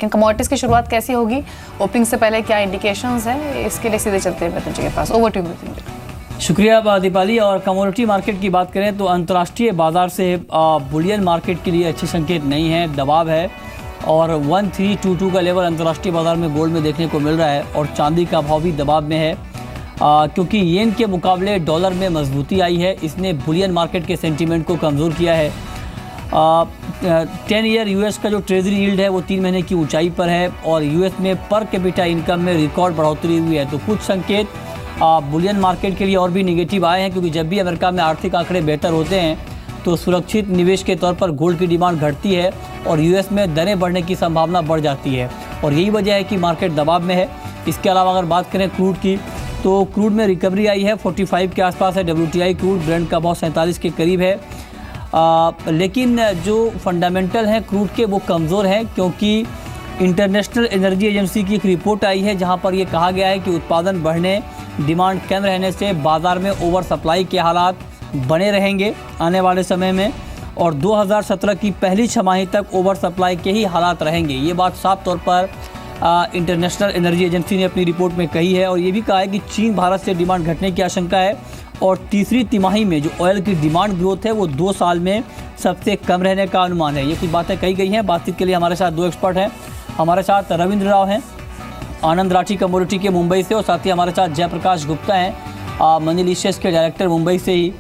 लेकिन कमोडिटीज़ की शुरुआत कैसी होगी, ओपनिंग से पहले क्या इंडिकेशंस हैं, इसके लिए सीधे चलते हैं मृत्युंजय के पास। Over to Mrityunjay. शुक्रिया दीपाली। और कमोडिटी मार्केट की बात करें तो अंतर्राष्ट्रीय बाजार से बुलियन मार्केट के लिए अच्छे संकेत नहीं है, दबाव है और 1322 का लेवल अंतर्राष्ट्रीय बाजार में गोल्ड में देखने को मिल रहा है और चांदी का भाव भी दबाव में है क्योंकि येन के मुकाबले डॉलर में मजबूती आई है। इसने बुलियन मार्केट के सेंटीमेंट को कमज़ोर किया है। 10 ईयर यूएस का जो ट्रेजरी यील्ड है वो 3 महीने की ऊंचाई पर है और यूएस में पर कैपिटा इनकम में रिकॉर्ड बढ़ोतरी हुई है। तो कुछ संकेत बुलियन मार्केट के लिए और भी निगेटिव आए हैं क्योंकि जब भी अमेरिका में आर्थिक आंकड़े बेहतर होते हैं तो सुरक्षित निवेश के तौर पर गोल्ड की डिमांड घटती है और यूएस में दरें बढ़ने की संभावना बढ़ जाती है और यही वजह है कि मार्केट दबाव में है। इसके अलावा अगर बात करें क्रूड की तो क्रूड में रिकवरी आई है, 45 के आसपास है WTI क्रूड, ब्रेंट का भाव 47 के करीब है। लेकिन जो फंडामेंटल हैं क्रूड के वो कमज़ोर हैं क्योंकि इंटरनेशनल एनर्जी एजेंसी की एक रिपोर्ट आई है जहां पर ये कहा गया है कि उत्पादन बढ़ने, डिमांड कम रहने से बाज़ार में ओवर सप्लाई के हालात बने रहेंगे आने वाले समय में और 2017 की पहली छमाही तक ओवर सप्लाई के ही हालात रहेंगे। ये बात साफ तौर पर इंटरनेशनल एनर्जी एजेंसी ने अपनी रिपोर्ट में कही है और ये भी कहा है कि चीन भारत से डिमांड घटने की आशंका है और तीसरी तिमाही में जो ऑयल की डिमांड ग्रोथ है वो 2 साल में सबसे कम रहने का अनुमान है। ये कुछ बातें कही गई हैं। बातचीत के लिए हमारे साथ 2 एक्सपर्ट हैं। हमारे साथ रविंद्र राव हैं आनंद राठी कमोडिटी के मुंबई से और साथ ही हमारे साथ जयप्रकाश गुप्ता हैं मनी लिशियस के डायरेक्टर मुंबई से ही।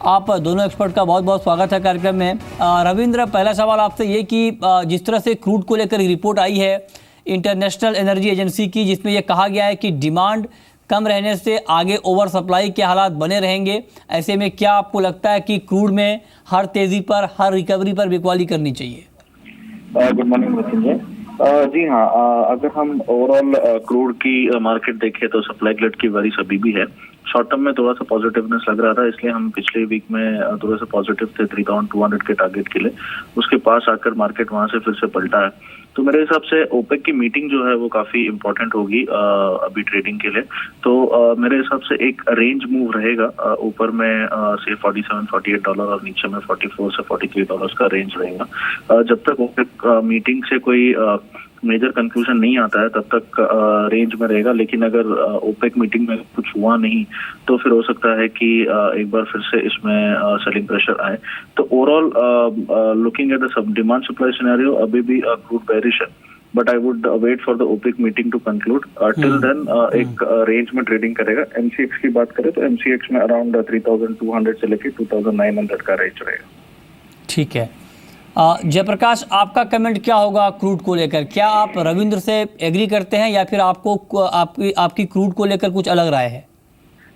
आप दोनों एक्सपर्ट का बहुत बहुत स्वागत है कार्यक्रम में। रविंद्र, पहला सवाल आपसे ये कि जिस तरह से क्रूड को लेकर रिपोर्ट आई है इंटरनेशनल एनर्जी एजेंसी की जिसमें यह कहा गया है कि डिमांड कम रहने से आगे ओवर सप्लाई के हालात बने रहेंगे, ऐसे में क्या आपको लगता है कि क्रूड में हर तेज़ी पर, हर रिकवरी पर बिकवाली करनी चाहिए? Good morning Mrityunjay. जी हाँ, अगर हम ओवरऑल क्रूड की मार्केट देखें तो सप्लाई ग्लिड की वरीज अभी भी है। शॉर्ट टर्म में थोड़ा सा पॉजिटिवनेस लग रहा था, इसलिए हम पिछले वीक में थोड़ा सा पॉजिटिव थे 3200 के टारगेट के लिए। उसके पास आकर मार्केट वहां से फिर से पलटा है। तो मेरे हिसाब से ओपेक की मीटिंग जो है वो काफी इंपॉर्टेंट होगी अभी ट्रेडिंग के लिए। तो मेरे हिसाब से एक रेंज मूव रहेगा, ऊपर में से $47-48 और नीचे में $44 से $43 का रेंज रहेगा। जब तक ओपेक मीटिंग से कोई मेजर कंक्लूजन नहीं आता है तब तक रेंज में रहेगा। लेकिन अगर ओपेक मीटिंग में कुछ हुआ नहीं तो फिर हो सकता है कि एक बार फिर से इसमें सेलिंग प्रेशर आए। तो ओवरऑल लुकिंग एट द सब डिमांड सप्लाई सिनेरियो अभी भी क्रूड बेरिश है, but I would wait for the OPEC meeting to conclude. Till then एक रेंज में ट्रेडिंग करेगा। MCX की बात करें तो MCX में अराउंड 3200 से लेकर 2900 का रेंज रहेगा। ठीक है। जयप्रकाश, आपका कमेंट क्या होगा क्रूड को लेकर? क्या आप रविंद्र से एग्री करते हैं या फिर आपको आपकी क्रूड को लेकर कुछ अलग राय है?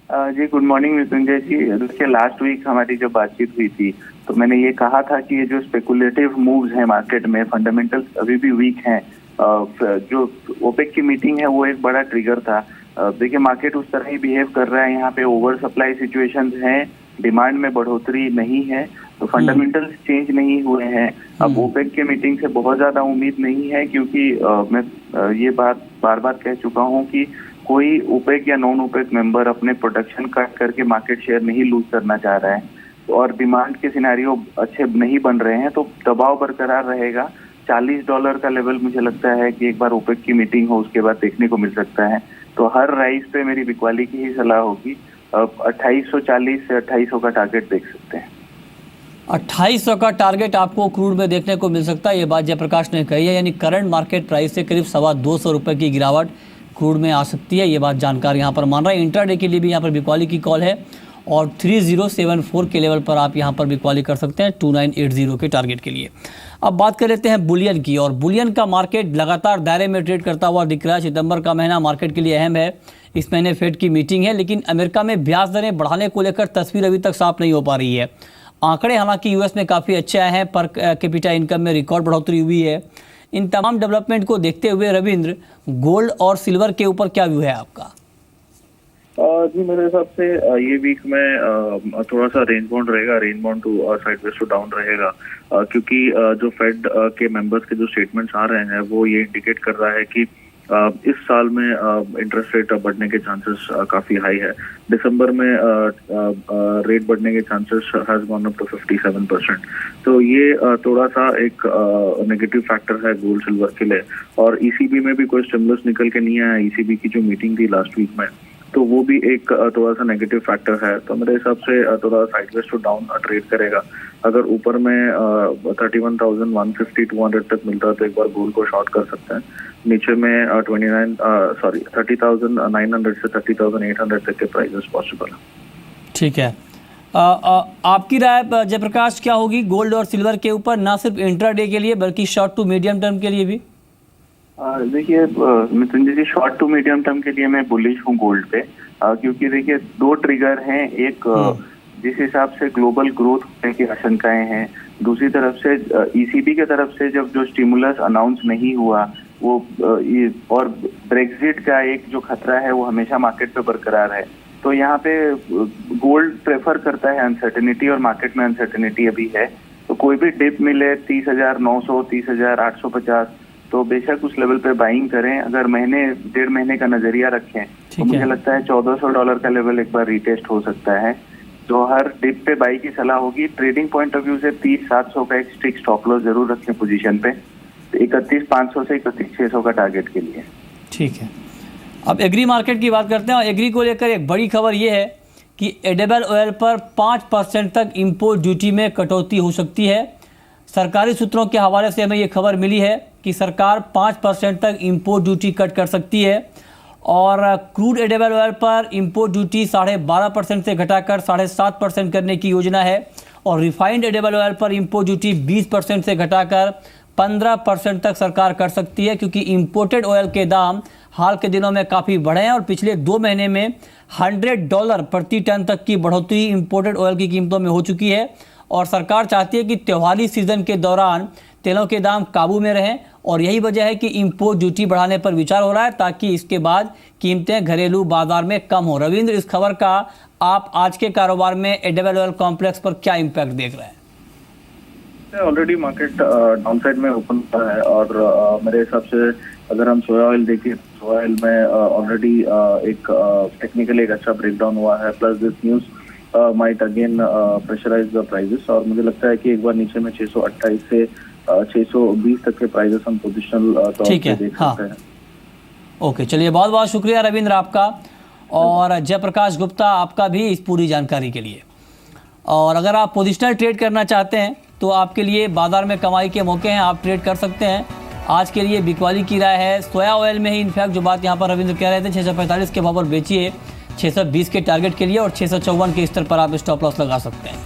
जी गुड मॉर्निंग मृत्युंजय जी। देखिए, लास्ट वीक हमारी जो बातचीत हुई थी तो मैंने ये कहा था कि ये जो स्पेकुलेटिव मूव्स हैं मार्केट में, फंडामेंटल्स अभी भी वीक हैं। जो ओपेक की मीटिंग है वो एक बड़ा ट्रिगर था। देखिए, मार्केट उस तरह ही बिहेव कर रहा है। यहाँ पे ओवर सप्लाई सिचुएशंस हैं, डिमांड में बढ़ोतरी नहीं है, तो फंडामेंटल्स चेंज नहीं हुए हैं। अब ओपेक के मीटिंग से बहुत ज्यादा उम्मीद नहीं है क्योंकि मैं ये बात बार बार कह चुका हूँ कि कोई ओपेक या नॉन ओपेक मेंबर अपने प्रोडक्शन कट करके मार्केट शेयर नहीं लूज करना चाह रहा है और डिमांड के सिनेरियो अच्छे नहीं बन रहे हैं, तो दबाव बरकरार रहेगा। $40 का लेवल मुझे लगता है कि एक बार ओपेक की मीटिंग हो उसके बाद देखने को मिल सकता है। तो हर राइस पे मेरी बिकवाली की ही सलाह होगी। 2840 से 2800 का टारगेट देख सकते हैं। 2800 का टारगेट आपको क्रूड में देखने को मिल सकता है, ये बात जयप्रकाश ने कही है। यानी करंट मार्केट प्राइस से करीब $225 की गिरावट क्रूड में आ सकती है, ये बात जानकार यहाँ पर मान रहा है। इंट्राडे के लिए भी यहाँ पर बिकवाली की कॉल है और 3074 के लेवल पर आप यहाँ पर बिकवाली कर सकते हैं 2980 के टारगेट के लिए। अब बात कर लेते हैं बुलियन की, और बुलियन का मार्केट लगातार दायरे में ट्रेड करता हुआ दिख रहा है। सितंबर का महीना मार्केट के लिए अहम है। इस महीने फेड की मीटिंग है, लेकिन अमेरिका में ब्याज दरें बढ़ाने को लेकर तस्वीर अभी तक साफ नहीं हो पा रही है। आंकड़े हालांकि यूएस में काफ़ी अच्छे आए हैं, पर कैपिटा इनकम में रिकॉर्ड बढ़ोतरी हुई है। इन तमाम डेवलपमेंट को देखते हुए रविंद्र, गोल्ड और सिल्वर के ऊपर क्या व्यू है आपका? जी मेरे हिसाब से ये वीक में थोड़ा सा रेंज बाउंड रहेगा, range bound to sideways to down रहेगा, क्योंकि जो फेड के मेंबर्स के जो स्टेटमेंट्स आ रहे हैं वो ये इंडिकेट कर रहा है कि इस साल में इंटरेस्ट रेट बढ़ने के चांसेस काफी हाई है। दिसंबर में रेट बढ़ने के chances has gone up to 57%। तो ये थोड़ा सा एक नेगेटिव फैक्टर है गोल्ड सिल्वर के लिए। और ईसीबी में भी कोई स्टिमुलस निकल के नहीं आया। ईसीबी की जो मीटिंग थी लास्ट वीक में, तो वो भी एक थोड़ा सा नेगेटिव फैक्टर है। तो मेरे हिसाब से थोड़ा साइडवेज टू डाउन ट्रेड करेगा। अगर ऊपर में 31,150-200 तक मिलता है तो एक बार गोल्ड को शॉर्ट कर सकते हैं। नीचे में 30,900 से 30,800 तक के प्राइसेस पॉसिबल है। ठीक है। आपकी राय जयप्रकाश क्या होगी गोल्ड और सिल्वर के ऊपर, ना सिर्फ इंट्राडे के लिए बल्कि शॉर्ट टू मीडियम टर्म के लिए भी? देखिए मिथुन जी, शॉर्ट टू मीडियम टर्म के लिए मैं बुलिश हूँ गोल्ड पे, क्योंकि देखिए दो ट्रिगर हैं। एक जिस हिसाब से ग्लोबल ग्रोथ होने की आशंकाएं हैं, दूसरी तरफ से ईसीबी के तरफ से जब जो स्टिमुलस अनाउंस नहीं हुआ वो और ब्रेक्जिट का एक जो खतरा है वो हमेशा मार्केट पे बरकरार है। तो यहाँ पे गोल्ड प्रेफर करता है अनसर्टेनिटी, और मार्केट में अनसर्टेनिटी अभी है। तो कोई भी डिप मिले 30,900, 30,850, तो बेशक उस लेवल पे बाइंग करें। अगर डेढ़ महीने का नजरिया रखें तो मुझे लगता है $1,400 का लेवल एक बार रिटेस्ट हो सकता है। तो हर डिप पे बाई की सलाह होगी। ट्रेडिंग पॉइंट ऑफ व्यू से 30,700 का एक स्ट्रिक्ट स्टॉप लॉस जरूर रखें पोजीशन पे, 31,500 से 31,600 का टारगेट के लिए। ठीक है। अब एग्री मार्केट की बात करते हैं। और एग्री को लेकर एक बड़ी खबर ये है कि एडिबल ऑयल पर 5% तक इंपोर्ट ड्यूटी में कटौती हो सकती है। सरकारी सूत्रों के हवाले से हमें ये खबर मिली है कि सरकार 5% तक इंपोर्ट ड्यूटी कट कर सकती है। और क्रूड एडिबल ऑयल पर इंपोर्ट ड्यूटी 12.5% से घटाकर 7.5% करने की योजना है। और रिफाइंड एडिबल ऑयल पर इंपोर्ट ड्यूटी 20% से घटाकर 15% तक सरकार कर सकती है, क्योंकि इंपोर्टेड ऑयल के दाम हाल के दिनों में काफ़ी बढ़े हैं और पिछले 2 महीने में $100 प्रति टन तक की बढ़ोतरी इंपोर्टेड ऑयल की कीमतों में हो चुकी है। और सरकार चाहती है कि त्योहारी सीजन के दौरान तेलों के दाम काबू में रहें, और यही वजह है कि इंपोर्ट ड्यूटी बढ़ाने पर विचार हो रहा है, ताकि इसके बाद कीमतें घरेलू बाजार में कम हो। रविंद्र, इस खबर का आप आज के कारोबार में एडिबल ऑयल कॉम्प्लेक्स पर क्या इम्पैक्ट देख रहे हैं? ऑलरेडी मार्केट डाउनसाइड में ओपन हुआ है। और मेरे हिसाब से अगर हम सोया ऑयल देखें, सोया ऑयल में ऑलरेडी एक टेक्निकली एक अच्छा ब्रेकडाउन हुआ है। Plus this news might again pressurise the prices. और मुझे लगता है कि एक बार नीचे में 628 से 620 तक के प्राइसेस हम पोजिशनल तौर पे देख सकते हैं। ओके, चलिए, बहुत बहुत शुक्रिया रविंद्र आपका, और जयप्रकाश गुप्ता आपका भी इस पूरी जानकारी के लिए। और अगर आप पोजिशनल ट्रेड करना चाहते हैं तो आपके लिए बाजार में कमाई के मौके हैं, आप ट्रेड कर सकते हैं। आज के लिए बिकवाली की राय है सोया ऑयल में ही। इनफैक्ट जो बात यहाँ पर रविंद्र कह रहे थे, 645 के भाव पर बेचिए 620 के टारगेट के लिए, और 654 के स्तर पर आप स्टॉप लॉस लगा सकते हैं।